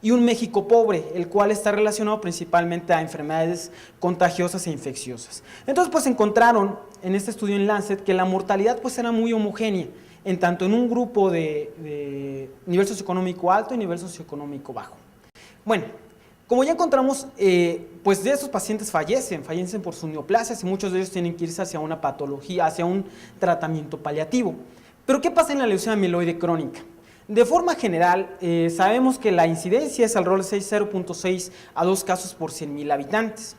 y un México pobre, el cual está relacionado principalmente a enfermedades contagiosas e infecciosas. Entonces, pues encontraron en este estudio en Lancet que la mortalidad pues era muy homogénea, en tanto en un grupo de nivel socioeconómico alto y nivel socioeconómico bajo. Bueno, como ya encontramos, pues de estos pacientes fallecen por sus neoplasias y muchos de ellos tienen que irse hacia una patología, hacia un tratamiento paliativo. Pero ¿qué pasa en la leucemia mieloide crónica? De forma general, sabemos que la incidencia es alrededor de 0.6 a 2 casos por 100,000 habitantes.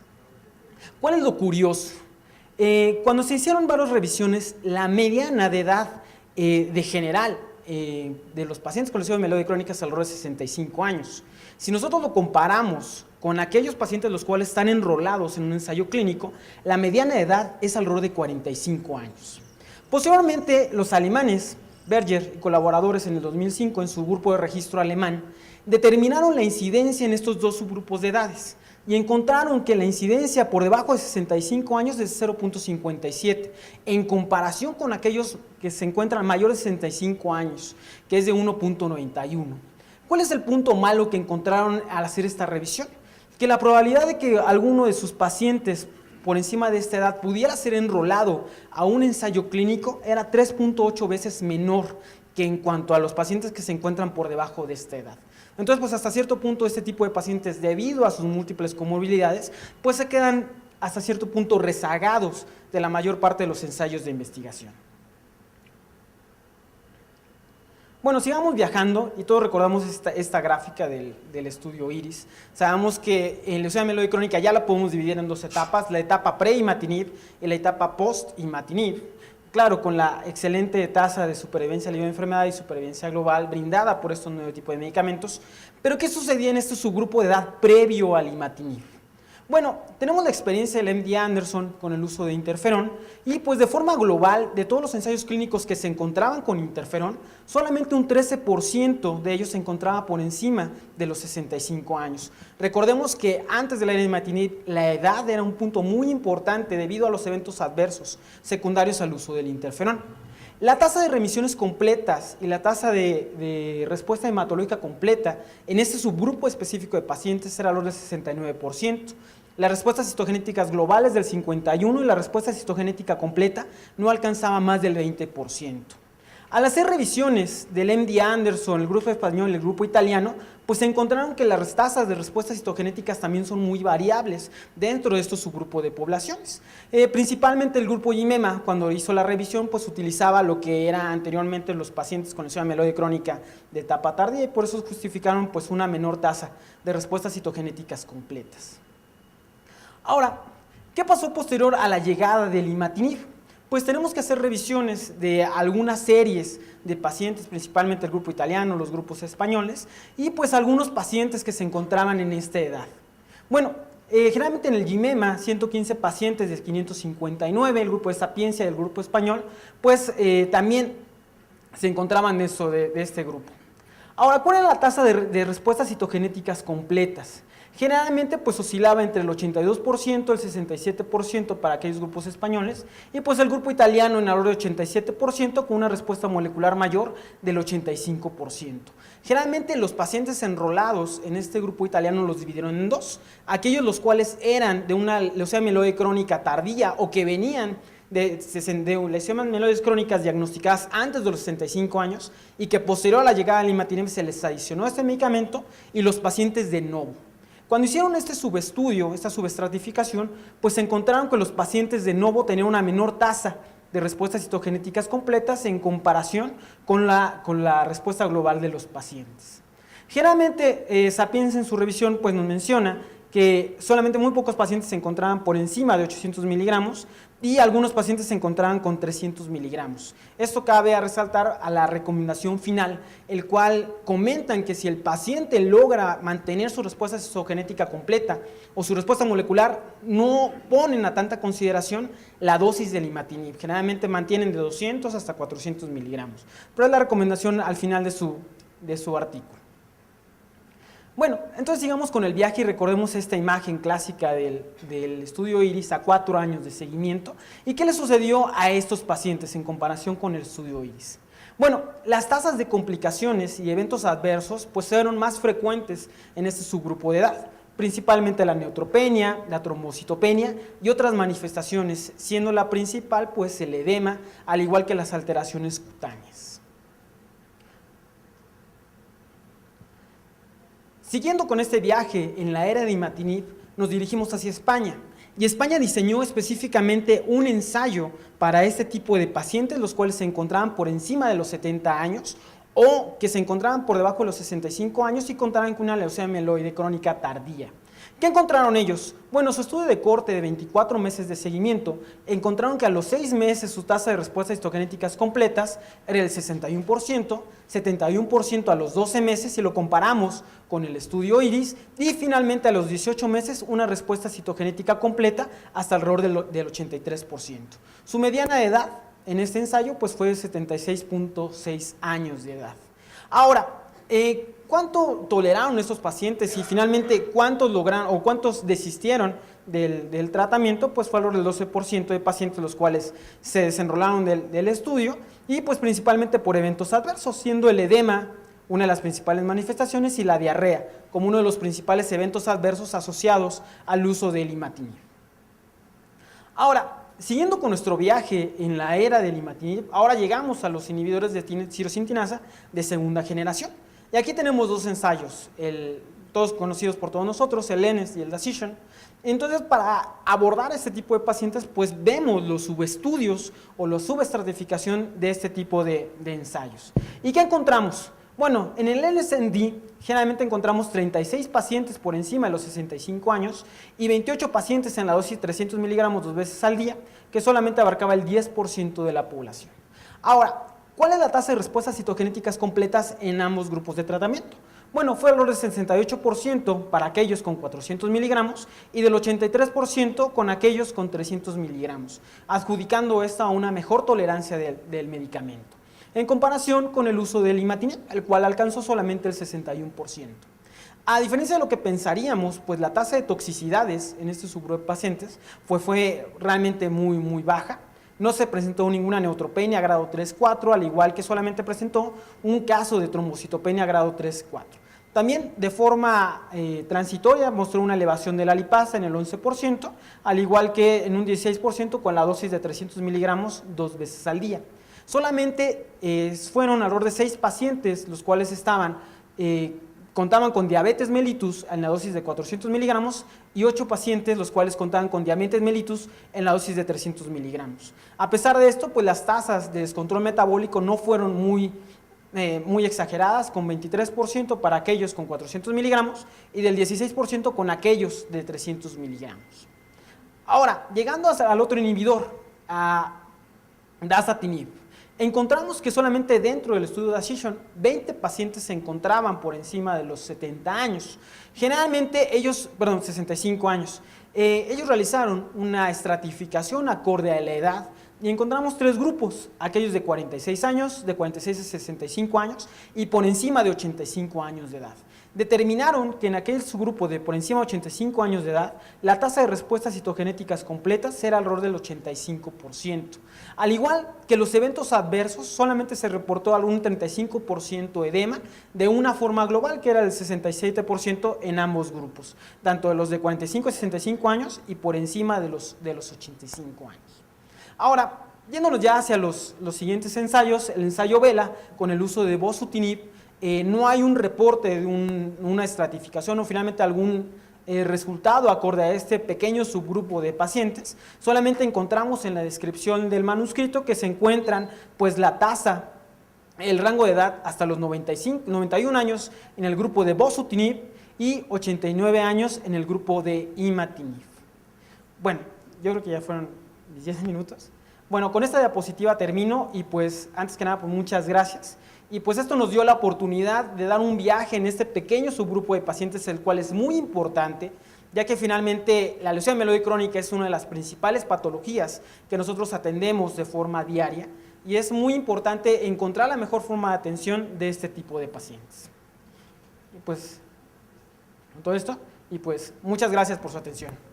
¿Cuál es lo curioso? Cuando se hicieron varias revisiones, la mediana de edad de general de los pacientes con leucemia mieloide crónica es alrededor de 65 años. Si nosotros lo comparamos con aquellos pacientes los cuales están enrolados en un ensayo clínico, la mediana de edad es alrededor de 45 años. Posteriormente, los alemanes, Berger y colaboradores en el 2005 en su grupo de registro alemán, determinaron la incidencia en estos dos subgrupos de edades y encontraron que la incidencia por debajo de 65 años es 0.57 en comparación con aquellos que se encuentran mayores de 65 años, que es de 1.91. ¿Cuál es el punto malo que encontraron al hacer esta revisión? Que la probabilidad de que alguno de sus pacientes por encima de esta edad pudiera ser enrolado a un ensayo clínico era 3.8 veces menor que en cuanto a los pacientes que se encuentran por debajo de esta edad. Entonces, pues hasta cierto punto este tipo de pacientes, debido a sus múltiples comorbilidades, pues se quedan hasta cierto punto rezagados de la mayor parte de los ensayos de investigación. Bueno, sigamos viajando y todos recordamos esta gráfica del estudio IRIS. Sabemos que en leucemia mieloide crónica ya la podemos dividir en dos etapas, la etapa pre-imatinib y la etapa post-imatinib. Claro, con la excelente tasa de supervivencia libre de enfermedad y supervivencia global brindada por estos nuevos tipos de medicamentos. Pero ¿qué sucedía en este subgrupo de edad previo al imatinib? Bueno, tenemos la experiencia del MD Anderson con el uso de interferón y pues de forma global, de todos los ensayos clínicos que se encontraban con interferón, solamente un 13% de ellos se encontraba por encima de los 65 años. Recordemos que antes de la imatinib, la edad era un punto muy importante debido a los eventos adversos secundarios al uso del interferón. La tasa de remisiones completas y la tasa de respuesta hematológica completa en este subgrupo específico de pacientes era alrededor del 69%. Las respuestas citogenéticas globales del 51% y la respuesta citogenética completa no alcanzaba más del 20%. Al hacer revisiones del MD Anderson, el grupo español y el grupo italiano, pues se encontraron que las tasas de respuestas citogenéticas también son muy variables dentro de estos subgrupos de poblaciones. Principalmente el grupo IMEMA, cuando hizo la revisión, pues utilizaba lo que era anteriormente los pacientes con leucemia mieloide crónica de etapa tardía y por eso justificaron pues una menor tasa de respuestas citogenéticas completas. Ahora, ¿qué pasó posterior a la llegada del imatinib? Pues tenemos que hacer revisiones de algunas series de pacientes, principalmente el grupo italiano, los grupos españoles, y pues algunos pacientes que se encontraban en esta edad. Bueno, generalmente en el IMEMA, 115 pacientes de 559, el grupo de Sapiencia y el grupo español, pues también se encontraban de este grupo. Ahora, ¿cuál era la tasa de respuestas citogenéticas completas? Generalmente pues oscilaba entre el 82% y el 67% para aquellos grupos españoles y pues el grupo italiano en alrededor de 87% con una respuesta molecular mayor del 85%. Generalmente los pacientes enrolados en este grupo italiano los dividieron en dos, aquellos los cuales eran de una leucemia mieloide crónica tardía o que venían de lesiones mieloides crónicas diagnosticadas antes de los 65 años y que posterior a la llegada del imatinib se les adicionó este medicamento y los pacientes de novo. Cuando hicieron este subestudio, esta subestratificación, pues se encontraron que los pacientes de novo tenían una menor tasa de respuestas citogenéticas completas en comparación con la respuesta global de los pacientes. Generalmente, Sapiens en su revisión pues nos menciona que solamente muy pocos pacientes se encontraban por encima de 800 miligramos y algunos pacientes se encontraban con 300 miligramos. Esto cabe a resaltar a la recomendación final, el cual comentan que si el paciente logra mantener su respuesta citogenética completa o su respuesta molecular, no ponen a tanta consideración la dosis del imatinib. Generalmente mantienen de 200 hasta 400 miligramos, pero es la recomendación al final de su artículo. Bueno, entonces sigamos con el viaje y recordemos esta imagen clásica del estudio IRIS a 4 años de seguimiento y qué le sucedió a estos pacientes en comparación con el estudio IRIS. Bueno, las tasas de complicaciones y eventos adversos pues fueron más frecuentes en este subgrupo de edad, principalmente la neutropenia, la trombocitopenia y otras manifestaciones, siendo la principal pues el edema, al igual que las alteraciones cutáneas. Siguiendo con este viaje en la era de imatinib, nos dirigimos hacia España. Y España diseñó específicamente un ensayo para este tipo de pacientes, los cuales se encontraban por encima de los 70 años o que se encontraban por debajo de los 65 años y contaban con una leucemia mieloide crónica tardía. ¿Qué encontraron ellos? Bueno, su estudio de corte de 24 meses de seguimiento encontraron que a los 6 meses su tasa de respuestas histogenéticas completas era del 61%, 71% a los 12 meses si lo comparamos con el estudio IRIS y finalmente a los 18 meses una respuesta citogenética completa hasta alrededor del 83%. Su mediana de edad en este ensayo pues fue de 76.6 años de edad. Ahora, ¿cuánto toleraron estos pacientes y finalmente cuántos lograron o cuántos desistieron del tratamiento? Pues fue alrededor del 12% de pacientes los cuales se desenrolaron del estudio y pues principalmente por eventos adversos, siendo el edema una de las principales manifestaciones y la diarrea como uno de los principales eventos adversos asociados al uso del imatinib. Ahora, siguiendo con nuestro viaje en la era del imatinib, ahora llegamos a los inhibidores de tirosintinasa de segunda generación. Y aquí tenemos dos ensayos, todos conocidos por todos nosotros, el ENES y el DACISION. Entonces, para abordar este tipo de pacientes, pues vemos los subestudios o la subestratificación de este tipo de ensayos. ¿Y qué encontramos? Bueno, en el LSND generalmente encontramos 36 pacientes por encima de los 65 años y 28 pacientes en la dosis de 300 miligramos 2 veces al día, que solamente abarcaba el 10% de la población. Ahora, ¿cuál es la tasa de respuestas citogenéticas completas en ambos grupos de tratamiento? Bueno, fue alrededor del 68% para aquellos con 400 miligramos y del 83% con aquellos con 300 miligramos, adjudicando esta a una mejor tolerancia del medicamento, en comparación con el uso del imatinib, el cual alcanzó solamente el 61%. A diferencia de lo que pensaríamos, pues la tasa de toxicidades en este subgrupo de pacientes fue realmente muy baja. No se presentó ninguna neutropenia grado 3-4, al igual que solamente presentó un caso de trombocitopenia grado 3-4. También de forma transitoria mostró una elevación de la lipasa en el 11%, al igual que en un 16% con la dosis de 300 miligramos 2 veces al día. Solamente fueron alrededor de 6 pacientes los cuales contaban con diabetes mellitus en la dosis de 400 miligramos y 8 pacientes los cuales contaban con diabetes mellitus en la dosis de 300 miligramos. A pesar de esto, pues las tasas de descontrol metabólico no fueron muy exageradas, con 23% para aquellos con 400 miligramos y del 16% con aquellos de 300 miligramos. Ahora, llegando al otro inhibidor, a dasatinib, encontramos que solamente dentro del estudio de DACISION 20 pacientes se encontraban por encima de los 70 años. Generalmente 65 años. Ellos realizaron una estratificación acorde a la edad y encontramos 3 grupos, aquellos de 46 años, de 46 a 65 años y por encima de 85 años de edad. Determinaron que en aquel subgrupo de por encima de 85 años de edad, la tasa de respuestas citogenéticas completas era alrededor del 85%. Al igual que los eventos adversos, solamente se reportó algún 35% edema de una forma global, que era del 67% en ambos grupos, tanto de los de 45 a 65 años y por encima de los 85 años. Ahora, yéndonos ya hacia los siguientes ensayos, el ensayo VELA con el uso de bosutinib, no hay un reporte de una estratificación o finalmente algún resultado acorde a este pequeño subgrupo de pacientes. Solamente encontramos en la descripción del manuscrito que se encuentran pues la tasa, el rango de edad hasta los 91 años en el grupo de bosutinib y 89 años en el grupo de imatinib. Bueno, yo creo que ya fueron 10 minutos. Bueno, con esta diapositiva termino y pues antes que nada pues muchas gracias. Y pues esto nos dio la oportunidad de dar un viaje en este pequeño subgrupo de pacientes, el cual es muy importante, ya que finalmente la leucemia mieloide crónica es una de las principales patologías que nosotros atendemos de forma diaria y es muy importante encontrar la mejor forma de atención de este tipo de pacientes. Y pues, con todo esto, y pues muchas gracias por su atención.